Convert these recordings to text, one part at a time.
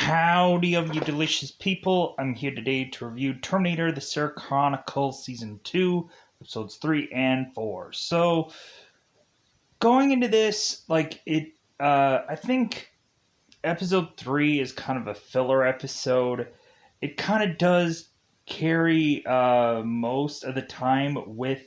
Howdy of you delicious people. I'm here today to review Terminator the Chronicles Season 2, Episodes 3 and 4. So, going into this, I think Episode 3 is kind of a filler episode. It kind of does carry most of the time with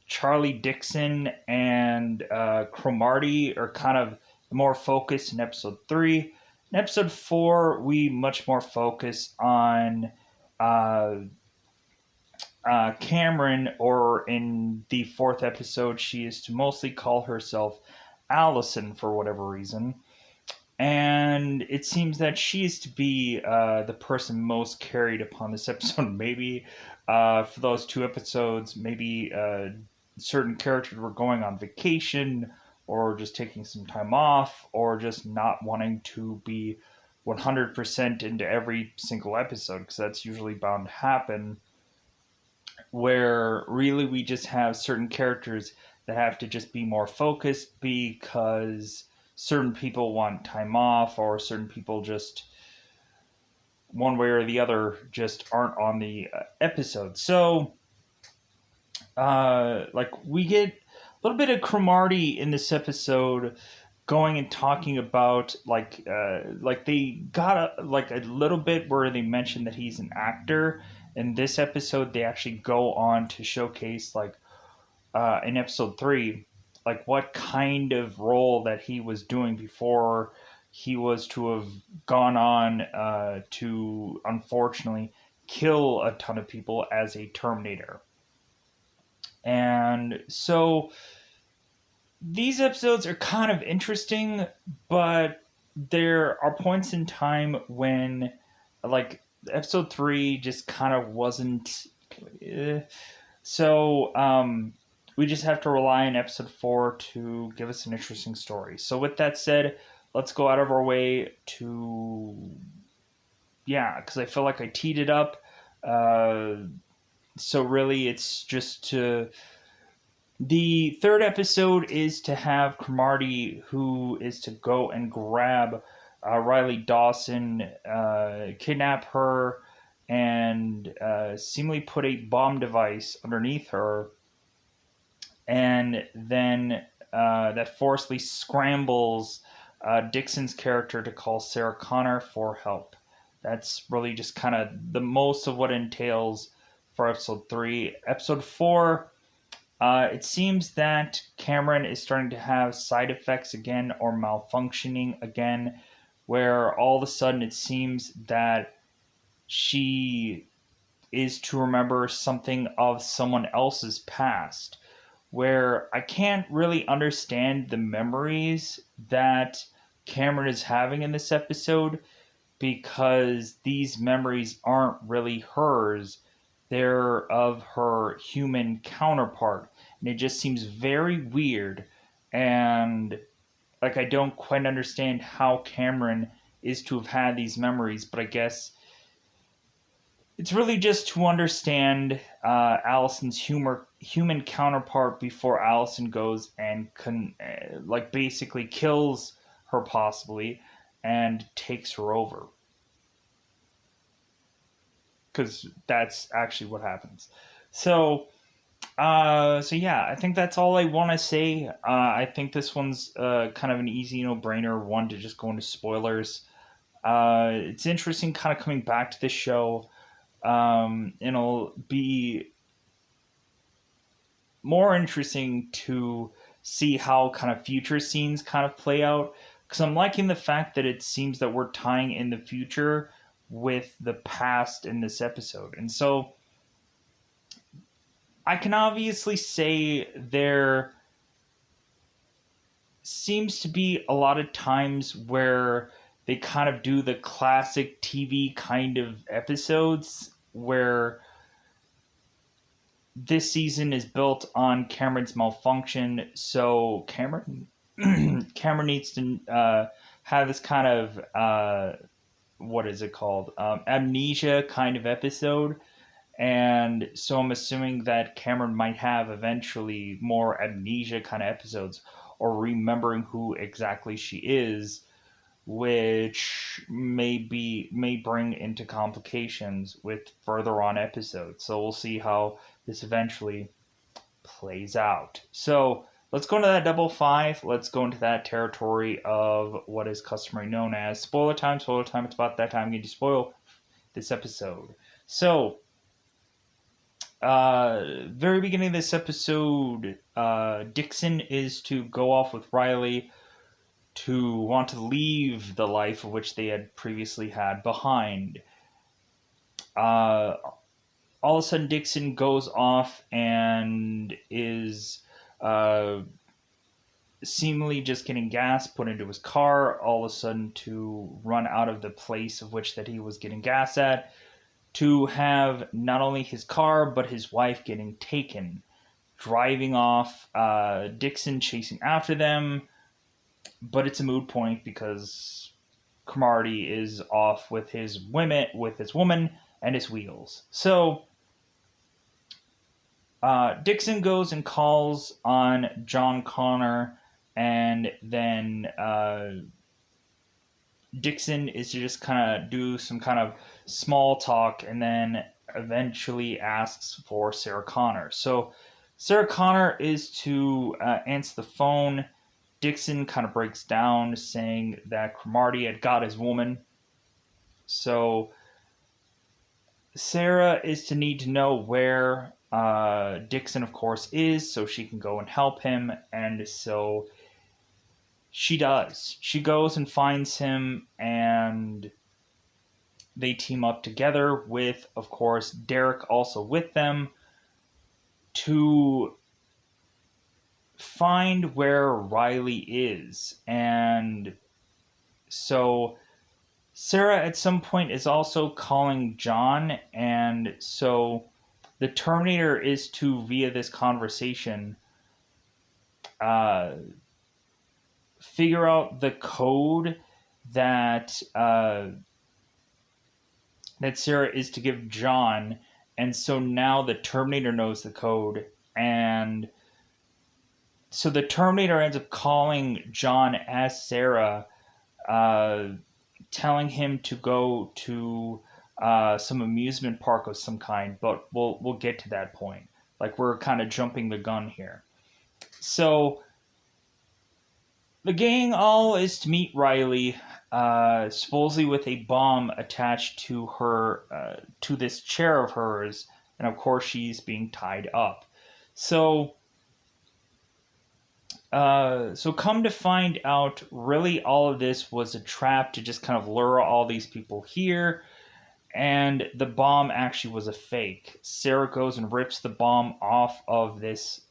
Charlie Dixon and Cromartie are kind of more focused in Episode 3. In Episode 4, we much more focus on uh, Cameron, or in the fourth episode, she is to mostly call herself Allison for whatever reason. And it seems that she is to be the person most carried upon this episode. Maybe for those two episodes, maybe certain characters were going on vacation or just taking some time off or just not wanting to be 100% into every single episode, because that's usually bound to happen, where really we just have certain characters that have to just be more focused because certain people want time off, or certain people just one way or the other just aren't on the episode. So we get a little bit of Cromartie in this episode going and talking about they got a little bit where they mentioned that he's an actor. In this episode they actually go on to showcase in episode 3 what kind of role that he was doing before he was to have gone on to unfortunately kill a ton of people as a Terminator. And so these episodes are kind of interesting, but there are points in time when episode 3 just kind of wasn't we just have to rely on episode 4 to give us an interesting story. So with that said, let's go out of our way to because I feel like I teed it up. So really it's just to the third episode is to have Cromartie, who is to go and grab Riley Dawson, kidnap her, and seemingly put a bomb device underneath her, and then that forcibly scrambles Dixon's character to call Sarah Connor for help. That's really just kind of the most of what it entails for episode 3. Episode 4, it seems that Cameron is starting to have side effects again, or malfunctioning again, where all of a sudden it seems that she is to remember something of someone else's past, where I can't really understand the memories that Cameron is having in this episode, because these memories aren't really hers. They're of her human counterpart. And it just seems very weird. And I don't quite understand how Cameron is to have had these memories, but I guess it's really just to understand Allison's human counterpart before Allison goes and basically kills her possibly and takes her over. Because that's actually what happens. So I think that's all I want to say. I think this one's kind of an easy no-brainer one to just go into spoilers. It's interesting kind of coming back to this show. It'll be more interesting to see how kind of future scenes kind of play out, because I'm liking the fact that it seems that we're tying in the future with the past in this episode. And so I can obviously say there seems to be a lot of times where they kind of do the classic TV kind of episodes, where this season is built on Cameron's malfunction. So Cameron needs to have this kind of what is it called? Amnesia kind of episode. And so I'm assuming that Cameron might have eventually more amnesia kind of episodes, or remembering who exactly she is, which may bring into complications with further on episodes. So we'll see how this eventually plays out. So let's go into that double five. Let's go into that territory of what is customary known as spoiler time. Spoiler time. It's about that time getting to spoil this episode. So, very beginning of this episode, Dixon is to go off with Riley to want to leave the life of which they had previously had behind. All of a sudden, Dixon goes off and is seemingly just getting gas put into his car. All of a sudden, to run out of the place of which that he was getting gas at, to have not only his car but his wife getting taken, driving off. Dixon chasing after them, but it's a moot point because Cromartie is off with his woman, and his wheels. So Dixon goes and calls on John Connor, and then Dixon is to just kind of do some kind of small talk, and then eventually asks for Sarah Connor. So Sarah Connor is to answer the phone. Dixon kind of breaks down, saying that Cromartie had got his woman. So Sarah is to need to know where Dixon, of course, is, so she can go and help him. And so she does. She goes and finds him, and they team up together with, of course, Derek also with them to find where Riley is. And so Sarah at some point is also calling John, and so the Terminator is to, via this conversation, figure out the code that that Sarah is to give John, and so now the Terminator knows the code, and so the Terminator ends up calling John as Sarah, telling him to go to some amusement park of some kind, but we'll get to that point. Like, we're kind of jumping the gun here. So the gang all is to meet Riley, supposedly with a bomb attached to her, to this chair of hers, and of course she's being tied up. So come to find out, really all of this was a trap to just kind of lure all these people here, and the bomb actually was a fake. Sarah goes and rips the bomb off of this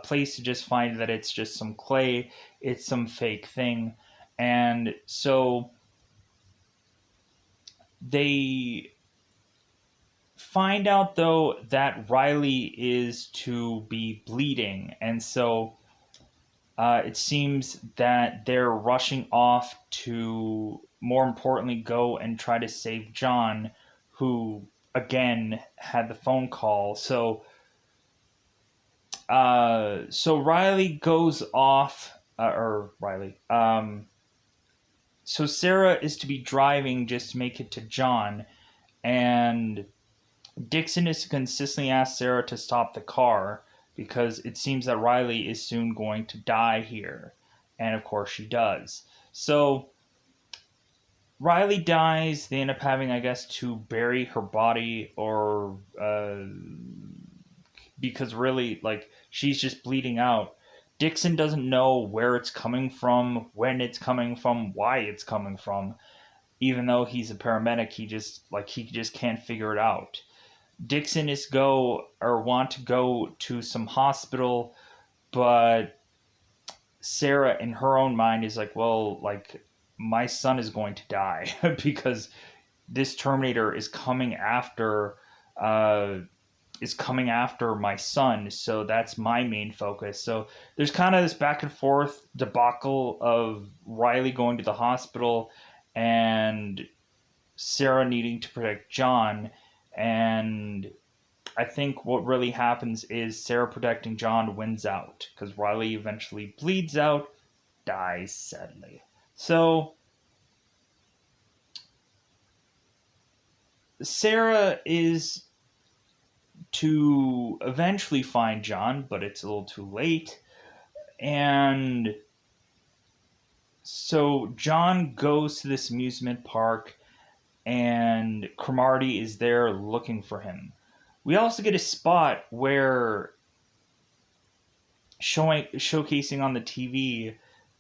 place to just find that it's just some clay, it's some fake thing. And so they find out, though, that Riley is to be bleeding, and so it seems that they're rushing off to, more importantly, go and try to save John, who, again, had the phone call. So Riley goes off, so Sarah is to be driving just to make it to John, and Dixon is to consistently ask Sarah to stop the car, because it seems that Riley is soon going to die here. And of course she does. So Riley dies. They end up having, I guess, to bury her body, or because really, like, she's just bleeding out. Dixon doesn't know where it's coming from, when it's coming from, why it's coming from. Even though he's a paramedic, he just can't figure it out. Dixon want to go to some hospital, but Sarah, in her own mind, is like, well, like, my son is going to die because this Terminator is coming after my son, so that's my main focus. So there's kind of this back and forth debacle of Riley going to the hospital and Sarah needing to protect John. And I think what really happens is Sarah protecting John wins out, because Riley eventually bleeds out, dies sadly. So Sarah is to eventually find John, but it's a little too late. And so John goes to this amusement park, and Cromartie is there looking for him. We also get a spot where showcasing on the TV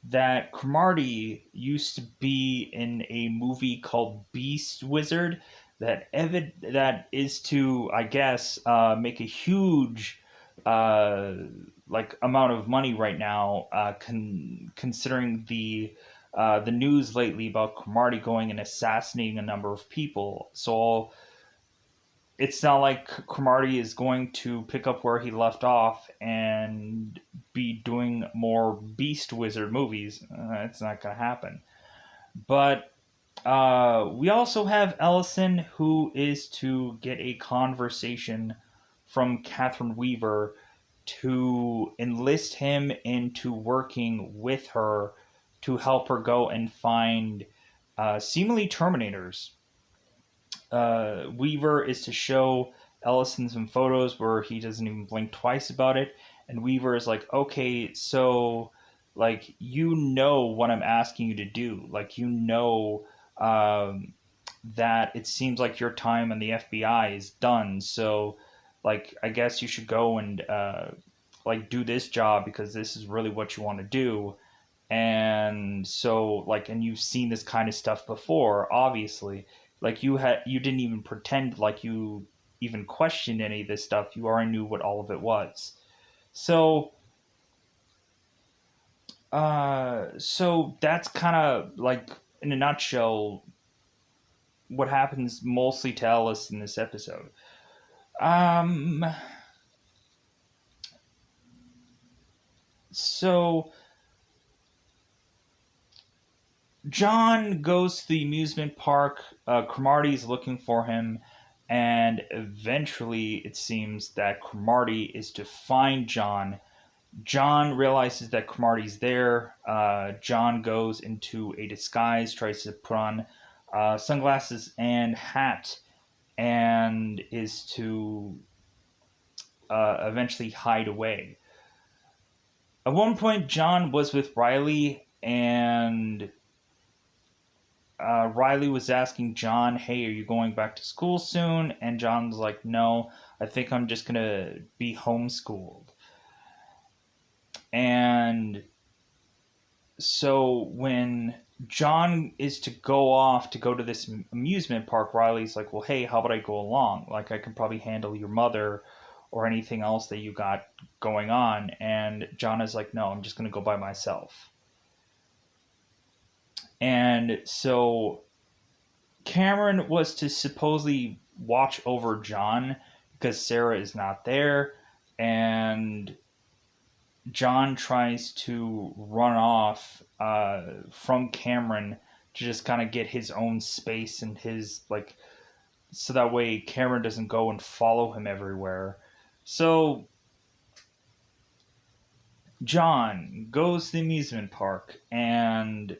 that Cromartie used to be in a movie called Beast Wizard that is to, I guess, make a huge uh, like amount of money right now, considering the news lately about Cromartie going and assassinating a number of people. So it's not like Cromartie is going to pick up where he left off and be doing more Beast Wizard movies. It's not going to happen. But we also have Ellison, who is to get a conversation from Catherine Weaver to enlist him into working with her to help her go and find seemingly Terminators. Weaver is to show Ellison some photos where he doesn't even blink twice about it, and Weaver is like, okay, so like you know what I'm asking you to do, like you know that it seems like your time in the FBI is done, so like I guess you should go and like do this job because this is really what you want to do. And so like, and you've seen this kind of stuff before, obviously, like you didn't even pretend like you even questioned any of this stuff. You already knew what all of it was. So so that's kind of like, in a nutshell, what happens mostly to Ellis in this episode. um so John goes to the amusement park. Cromartie's looking for him, and eventually it seems that Cromartie is to find John. John realizes that Cromartie's there. John goes into a disguise, tries to put on sunglasses and hat, and is to eventually hide away. At one point, John was with Riley, and Riley was asking John, "Hey, are you going back to school soon?" And John's like, "No, I think I'm just gonna be homeschooled." And so when John is to go off to go to this amusement park, Riley's like, "Well, hey, how about I go along? Like, I can probably handle your mother or anything else that you got going on." And John is like, "No, I'm just gonna go by myself." And so Cameron was to supposedly watch over John because Sarah is not there, and John tries to run off from Cameron to just kind of get his own space and his like, so that way Cameron doesn't go and follow him everywhere. So John goes to the amusement park, and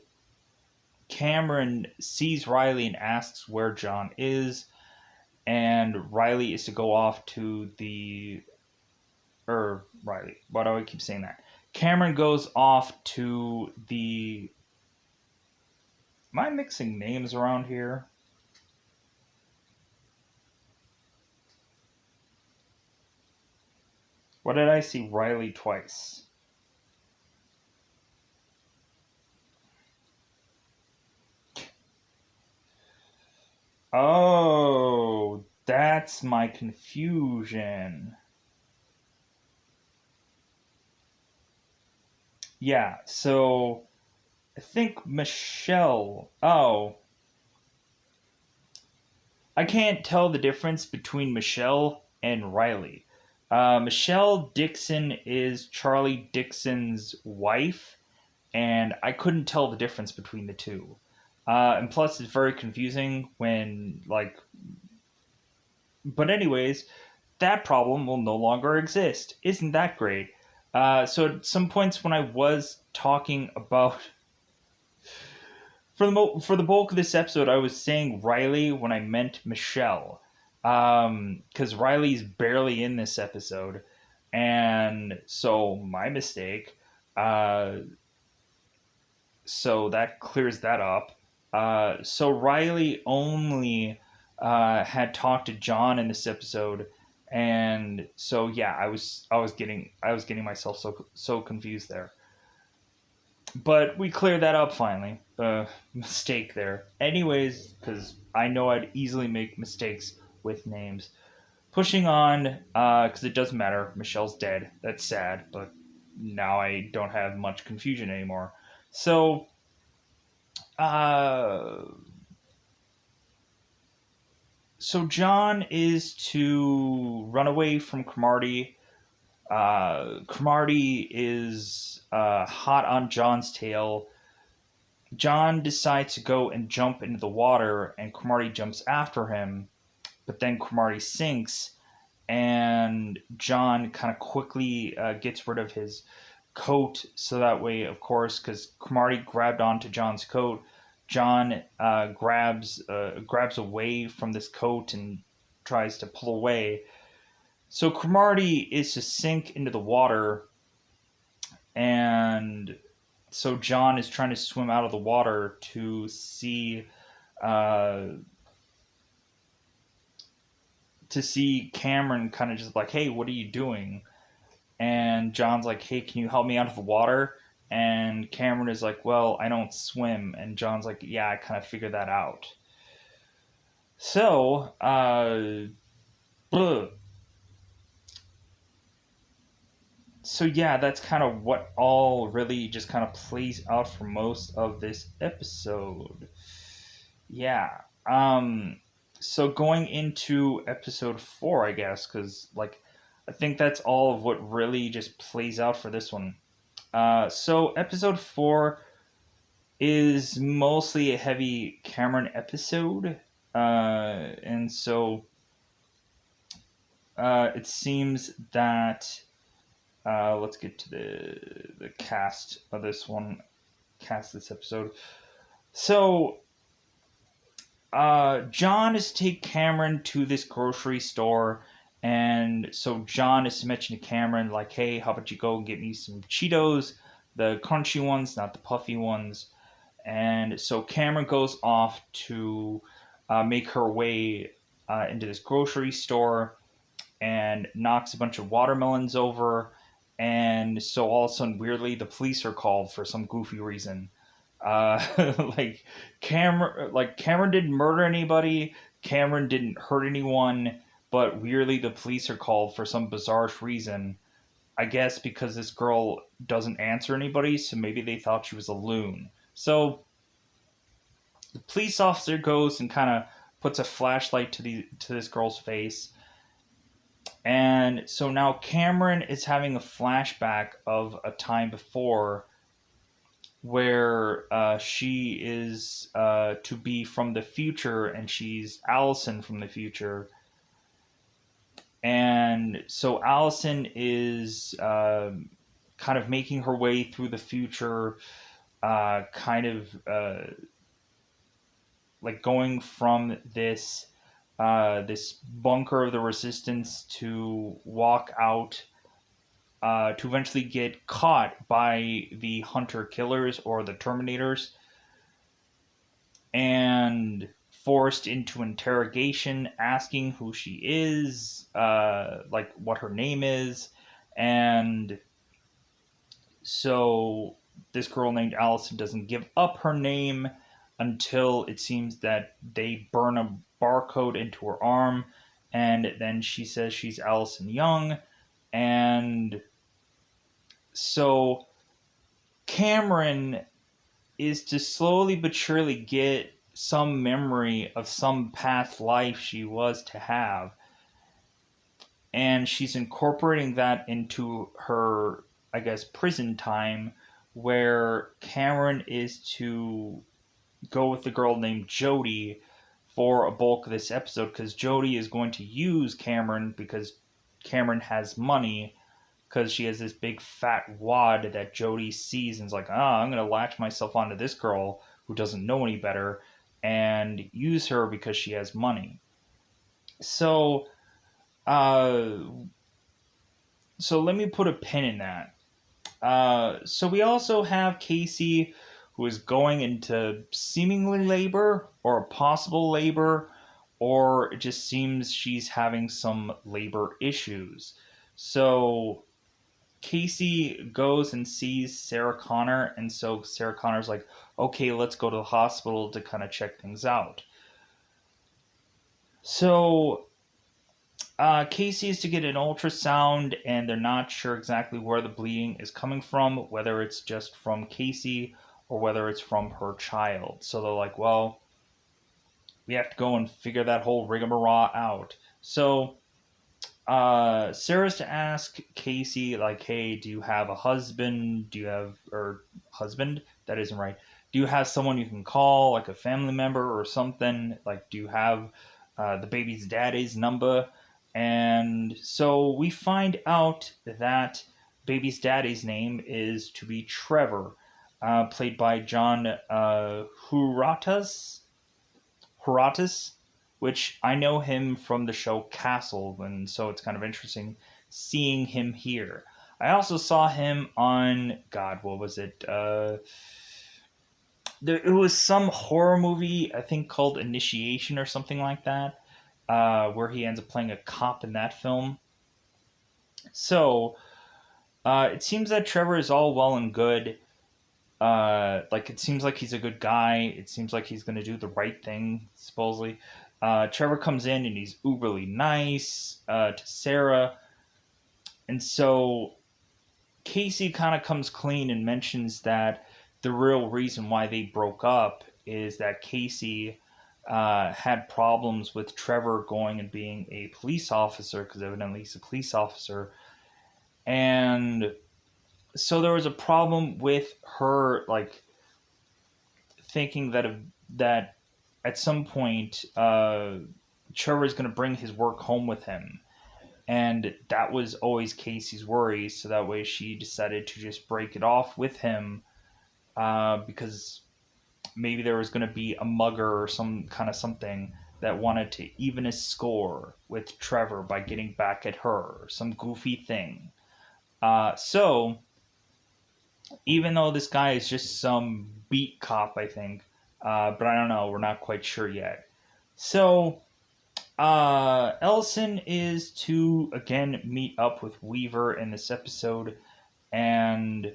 Cameron sees Riley and asks where John is, and Riley is to go off to the, or Riley, why do I keep saying that? Cameron goes off to the, am I mixing names around here? Why did I see Riley twice? Oh, that's my confusion. Yeah, so I think Michelle. Oh, I can't tell the difference between Michelle and Riley. Michelle Dixon is Charlie Dixon's wife, and I couldn't tell the difference between the two. And plus, it's very confusing when, like, but anyways, that problem will no longer exist. Isn't that great? So at some points when I was talking about for the bulk of this episode, I was saying Riley when I meant Michelle, because Riley's barely in this episode, and so my mistake. Uh, so that clears that up. So Riley only had talked to John in this episode, and so yeah, I was getting myself so confused there. But we cleared that up finally. Mistake there. Anyways, because I know I'd easily make mistakes with names. Pushing on, because it doesn't matter. Michelle's dead. That's sad, but now I don't have much confusion anymore. So, uh, so John is to run away from Cromartie. Cromartie is hot on John's tail. John decides to go and jump into the water, and Cromartie jumps after him, but then Cromartie sinks, and John kind of quickly gets rid of his coat, so that way, of course, because Cromartie grabbed onto John's coat, John grabs away from this coat and tries to pull away. So Cromartie is to sink into the water, and so John is trying to swim out of the water uh, to see Cameron kind of just like, hey, what are you doing? And John's like, hey, can you help me out of the water? And Cameron is like, well, I don't swim. And John's like, yeah, I kind of figured that out. So, so yeah, that's kind of what all really just kind of plays out for most of this episode. Yeah. Um so going into episode 4, I guess, cuz like I think that's all of what really just plays out for this one. So episode 4 is mostly a heavy Cameron episode. And so it seems that let's get to the cast of this one, cast this episode. So John is to take Cameron to this grocery store, and so John is to mention to Cameron like, "Hey, how about you go and get me some Cheetos, the crunchy ones, not the puffy ones." And so Cameron goes off to make her way into this grocery store and knocks a bunch of watermelons over. And so all of a sudden, weirdly, the police are called for some goofy reason. Like Cameron didn't murder anybody. Cameron didn't hurt anyone, but weirdly, the police are called for some bizarre reason. I guess because this girl doesn't answer anybody, so maybe they thought she was a loon. So the police officer goes and kind of puts a flashlight to this girl's face, and so now Cameron is having a flashback of a time before where she is to be from the future, and she's Allison from the future. And so Allison is kind of making her way through the future, kind of like going from this bunker of the resistance to walk out to eventually get caught by the hunter killers or the Terminators and forced into interrogation, asking who she is, like what her name is. And so this girl named Allison doesn't give up her name until it seems that they burn a barcode into her arm, and then she says she's Allison Young. And so Cameron is to slowly but surely get some memory of some past life she was to have. And she's incorporating that into her, I guess, prison time, where Cameron is to go with the girl named Jody for a bulk of this episode, because Jody is going to use Cameron because Cameron has money, because she has this big fat wad that Jody sees and is like, I'm going to latch myself onto this girl who doesn't know any better and use her because she has money. So, uh, so let me put a pin in that. So we also have Casey, who is going into seemingly labor or possible labor, or it just seems she's having some labor issues. So Casey goes and sees Sarah Connor, and so Sarah Connor's like, okay, let's go to the hospital to kind of check things out. So Casey is to get an ultrasound, and they're not sure exactly where the bleeding is coming from, whether it's just from Casey or whether it's from her child. So they're like, well, we have to go and figure that whole rigmarole out. So Sarah's to ask Casey, like, hey, do you have a husband? Do you have, or husband? That isn't right. Do you have someone you can call, like a family member or something? Like, do you have the baby's daddy's number? And so we find out that baby's daddy's name is to be Trevor, played by John Huratas, which I know him from the show Castle, and so it's kind of interesting seeing him here. I also saw him on God, what was it? It was some horror movie, I think called Initiation or something like that, where he ends up playing a cop in that film. So it seems that Trevor is all well and good. Like it seems like he's a good guy. It seems like he's going to do the right thing, supposedly. Trevor comes in and he's uberly nice to Sarah, and so Casey kind of comes clean and mentions that the real reason why they broke up is that Casey had problems with Trevor going and being a police officer, because evidently he's a police officer, and so there was a problem with her, like, thinking that at some point Trevor's going to bring his work home with him, and that was always Casey's worry. So that way, she decided to just break it off with him, because maybe there was going to be a mugger or some kind of something that wanted to even his score with Trevor by getting back at her, some goofy thing. So even though this guy is just some beat cop, I think, but I don't know, we're not quite sure yet. So Ellison is to again meet up with Weaver in this episode, and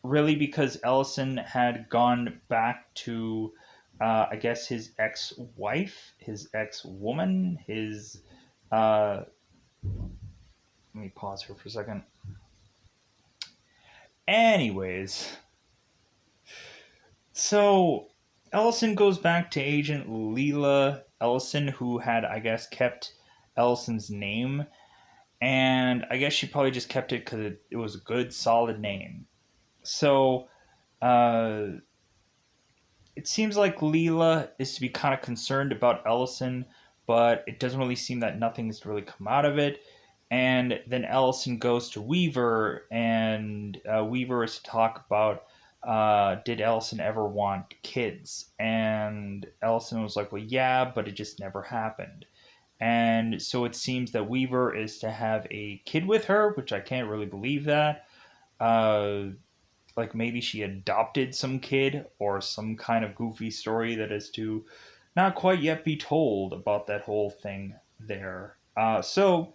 really because Ellison had gone back to, I guess, his ex-wife, his ex-woman, his. Let me pause here for a second. Anyways, so Ellison goes back to Agent Leela Ellison, who had, I guess, kept Ellison's name. And I guess she probably just kept it because it was a good, solid name. So it seems like Leela is to be kind of concerned about Ellison, but it doesn't really seem that nothing's really come out of it. And then Ellison goes to Weaver, and Weaver is to talk about, did Ellison ever want kids? And Ellison was like, well, yeah, but it just never happened. And so it seems that Weaver is to have a kid with her, which I can't really believe that. Like maybe she adopted some kid or some kind of goofy story that is to not quite yet be told about that whole thing there. So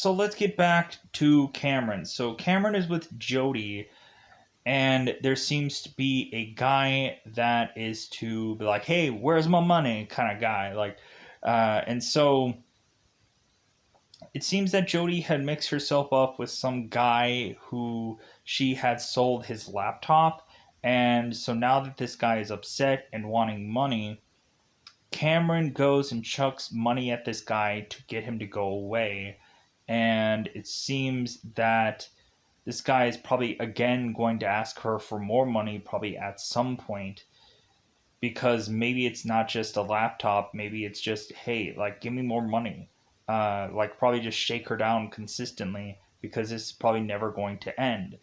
let's get back to Cameron. So Cameron is with Jody, and there seems to be a guy that is to be like, "Hey, where's my money?" kind of guy. Like, and so it seems that Jody had mixed herself up with some guy who she had sold his laptop, and so now that this guy is upset and wanting money, Cameron goes and chucks money at this guy to get him to go away. And it seems that this guy is probably again going to ask her for more money, probably at some point, because maybe it's not just a laptop, maybe it's just, hey, like, give me more money. Like, probably just shake her down consistently because this is probably never going to end.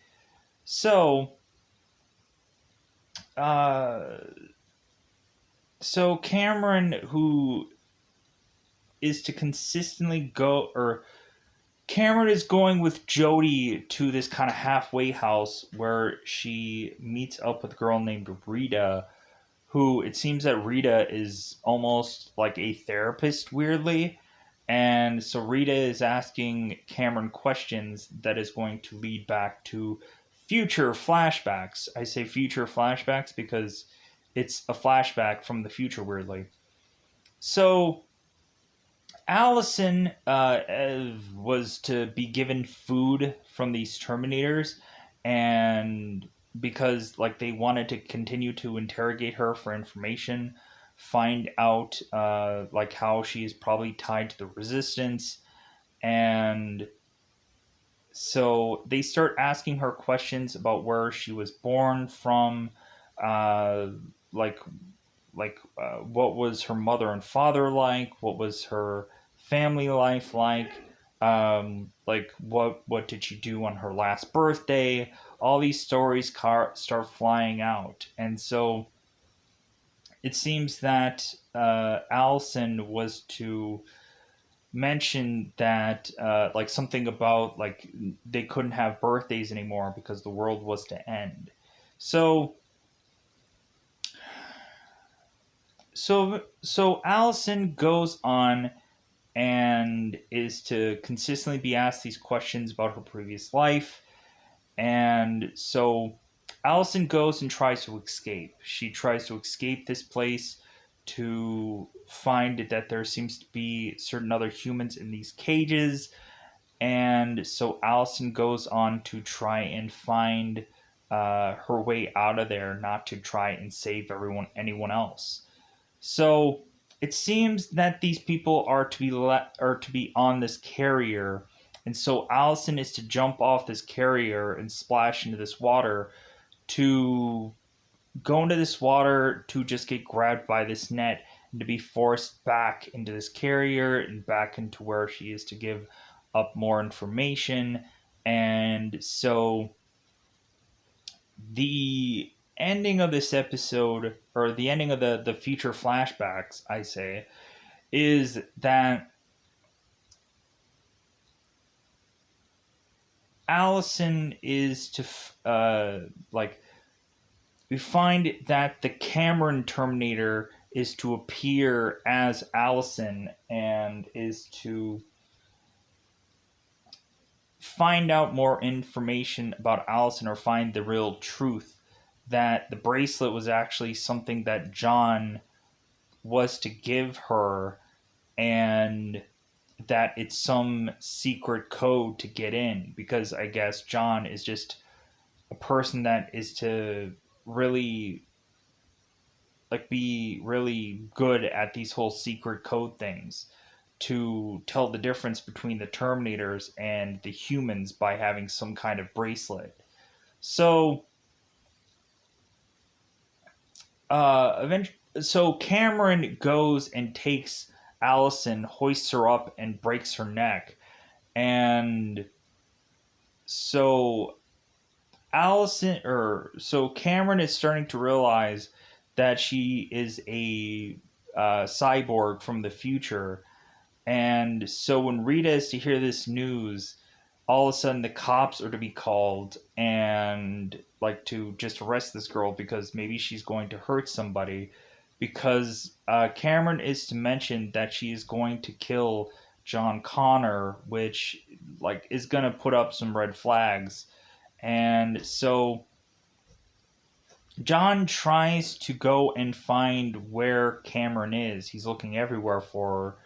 So, uh, so Cameron, who is to consistently go, or Cameron is going with Jody to this kind of halfway house where she meets up with a girl named Rita, who it seems that Rita is almost like a therapist, weirdly. And so Rita is asking Cameron questions that is going to lead back to future flashbacks. I say future flashbacks because it's a flashback from the future, weirdly. So Allison was to be given food from these Terminators, and because like they wanted to continue to interrogate her for information, find out like how she is probably tied to the Resistance, and so they start asking her questions about where she was born from, uh, like what was her mother and father like, what was her family life like what did she do on her last birthday. All these stories start flying out, and so it seems that Allison was to mention that like something about like they couldn't have birthdays anymore because the world was to end. So Allison goes on and is to consistently be asked these questions about her previous life. And so Allison goes and tries to escape. She tries to escape this place to find that there seems to be certain other humans in these cages. And so Allison goes on to try and find her way out of there, not to try and save anyone else. So it seems that these people are to be on this carrier, and so Allison is to jump off this carrier and splash into this water to go into this water to just get grabbed by this net and to be forced back into this carrier and back into where she is to give up more information. And so the ending of this episode, or the ending of the future flashbacks, I say, is that Allison is to like we find that the Cameron Terminator is to appear as Allison and is to find out more information about Allison, or find the real truth that the bracelet was actually something that John was to give her, and that it's some secret code to get in, because I guess John is just a person that is to really like be really good at these whole secret code things, to tell the difference between the Terminators and the humans by having some kind of bracelet. So so Cameron goes and takes Allison, hoists her up, and breaks her neck. And so so Cameron is starting to realize that she is a cyborg from the future. And so when Rita is to hear this news, all of a sudden the cops are to be called and like to just arrest this girl because maybe she's going to hurt somebody, because Cameron is to mention that she is going to kill John Connor, which like is going to put up some red flags. And so John tries to go and find where Cameron is. He's looking everywhere for her,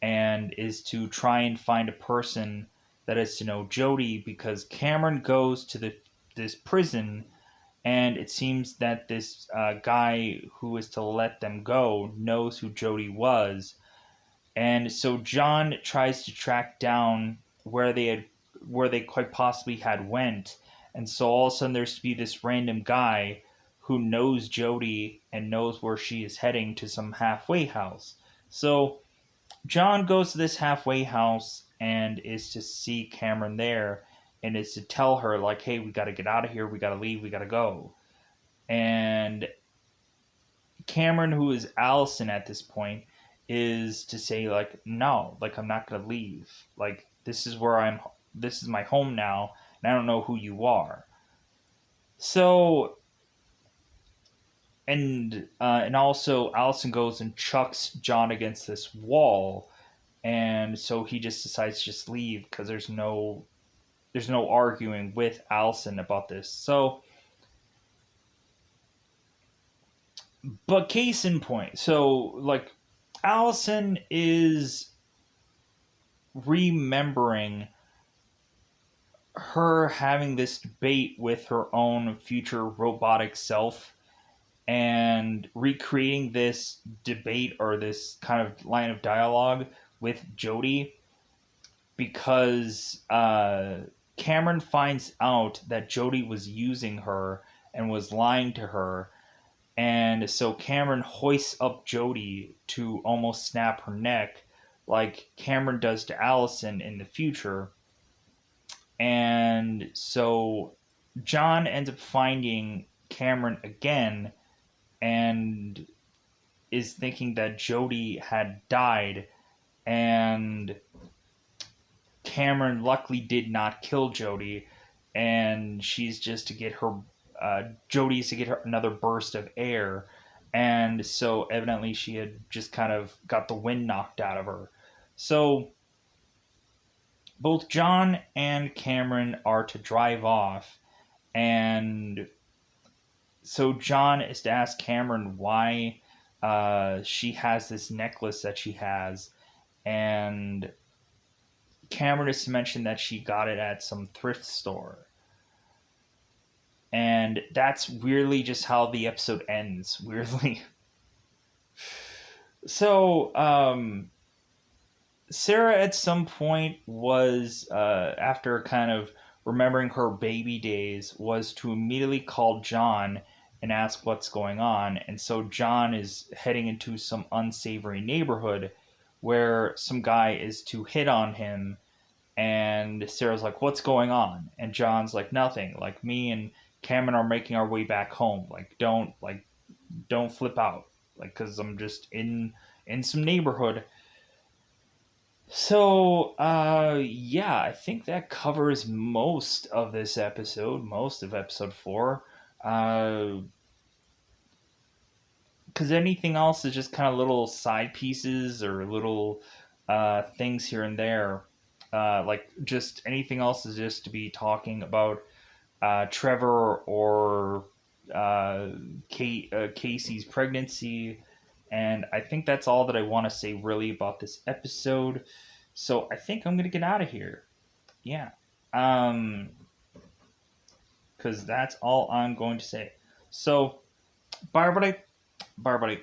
and is to try and find a person that is to know Jody, because Cameron goes to this prison, and it seems that this guy who is to let them go knows who Jody was. And so John tries to track down where they quite possibly had went. And so all of a sudden there's to be this random guy who knows Jody and knows where she is heading to some halfway house. So John goes to this halfway house and is to see Cameron there. and is to tell her, like, hey, we got to get out of here, we got to leave, we got to go. And Cameron, who is Allison at this point, is to say, like, no, like, I'm not gonna leave. Like, this is my home now, and I don't know who you are. So, and also Allison goes and chucks John against this wall, and so he just decides to just leave because there's no arguing with Allison about this. So, but case in point, so like Allison is remembering her having this debate with her own future robotic self and recreating this debate or this kind of line of dialogue with Jody because Cameron finds out that Jody was using her and was lying to her. And so Cameron hoists up Jody to almost snap her neck, like Cameron does to Allison in the future. And so John ends up finding Cameron again and is thinking that Jody had died, and Cameron luckily did not kill Jody, and she's just to get her Jody's to get her another burst of air, and so evidently she had just kind of got the wind knocked out of her. So both John and Cameron are to drive off, and so John is to ask Cameron why she has this necklace that she has, and Cameron is to mention that she got it at some thrift store. And that's weirdly just how the episode ends, weirdly. So, Sarah at some point was, after kind of remembering her baby days, was to immediately call John and ask what's going on. And so John is heading into some unsavory neighborhood where some guy is to hit on him. And Sarah's like, what's going on? And John's like, nothing. Like, me and Cameron are making our way back home. Don't flip out. Like, cause I'm just in some neighborhood. So, yeah, I think that covers most of this episode, most of episode 4. Uh, because anything else is just kind of little side pieces or little things here and there. Like, just anything else is just to be talking about Trevor or Casey's pregnancy. And I think that's all that I want to say really about this episode. So I think I'm going to get out of here. Yeah. Because that's all I'm going to say. So, bye, everybody. Bye, everybody.